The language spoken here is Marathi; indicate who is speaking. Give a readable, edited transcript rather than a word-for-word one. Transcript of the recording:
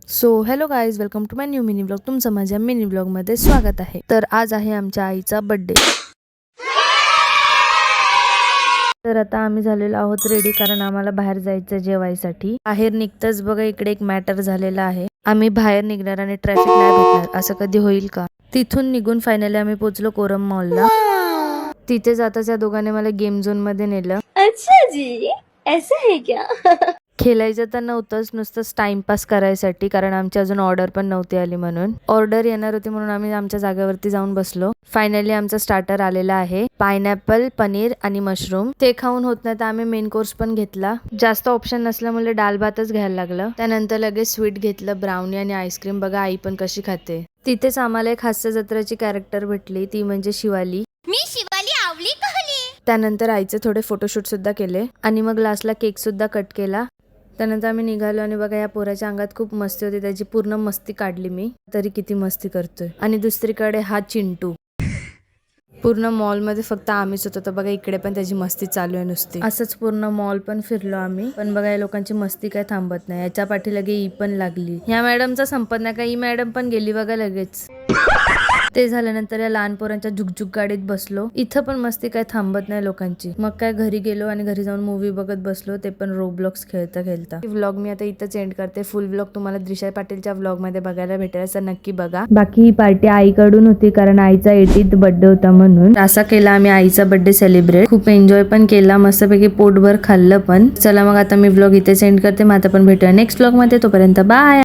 Speaker 1: So hello guys, welcome to my new mini blog. तुमचं माझ्या मिनी ब्लॉग मध्ये स्वागत आहे. तर आज आहे आमच्या आईचा बर्थडे. तर आता आम्ही झालेलो आहोत रेडी, कारण आम्हाला बाहेर जायचं जेवायसाठी. बाहेर निघताच बघा इकडे एक मॅटर झालेला आहे. आम्ही बाहेर निघणार आणि ट्रॅफिक नाही भेटणार, असं कधी होईल का? तिथून निघून फायनली आम्ही पोहोचलो कोरम मॉलला. तिथे जाताच या दोघांनी मला गेम झोन मध्ये नेलं.
Speaker 2: अच्छा जी, ऐसा है क्या?
Speaker 1: खेळायचं तर नव्हतंच, नुसतंच टाइमपास करायसाठी, कारण आमची अजून ऑर्डर पण नव्हती आली म्हणून. ऑर्डर येणार होती म्हणून आम्ही आमच्या जागेवरती जाऊन बसलो. फायनली आमचा स्टार्टर आलेला आहे, पायनॅपल, पनीर आणि मशरूम. ते खाऊन होत नाही तर आम्ही मेन कोर्स पण घेतला. जास्त ऑप्शन नसल्यामुळे डाल भातच घ्यायला लागलं. त्यानंतर लगेच स्वीट घेतलं, ब्राउनी आणि आईस्क्रीम. बघा आई पण कशी खाते. तिथेच आम्हाला एक हास्य जत्राची कॅरेक्टर भेटली, ती म्हणजे शिवाली.
Speaker 2: मी शिवाली आवली कहली.
Speaker 1: त्यानंतर आईचे थोडे फोटोशूट सुद्धा केले आणि मग लास्टला केक सुद्धा कट केला. त्यानंतर आम्ही निघालो आणि बघा या पोराच्या अंगात खूप मस्ती होती, त्याची पूर्ण मस्ती काढली मी. तरी किती मस्ती करतोय. आणि दुसरीकडे हा चिंटू. पूर्ण मॉल मध्ये फक्त आम्हीच होतो, तर बघा इकडे पण त्याची मस्ती चालू आहे नुसती. असंच पूर्ण मॉल पण फिरलो आम्ही, पण बघा या लोकांची मस्ती काय थांबत नाही. याच्या पाठी लगे ई पण लागली. या मॅडमचा संपत नाही का, ई मॅडम पण गेली बघा लगेच. ते झाल्यानंतर या लहान पोरांच्या झुकझुक गाडीत बसलो. इथं पण मस्ती काय थांबत नाही लोकांची. मग काय घरी गेलो आणि घरी जाऊन मूवी बघत बसलो, ते पण रोब्लॉक्स खेळता खेळता. व्लॉग मी आता इथंच एंड करते. फुल व्लॉग तुम्हाला दिशा पाटीलच्या व्लॉग मध्ये बघायला भेटेल, तर नक्की बघा. बाकी ही पार्टी आईकडून होती, कारण आईचा 80th बर्थडे होता म्हणून. असा केला आम्ही आईचा बर्थडे सेलिब्रेट. खूप एन्जॉय पण केला, मस्तपैकी पोटभर खाल्लं पण. चला मग आता मी व्लॉग इथेच एंड करते. मग आता पण भेटूया नेक्स्ट व्लॉग मध्ये. तोपर्यंत बाय.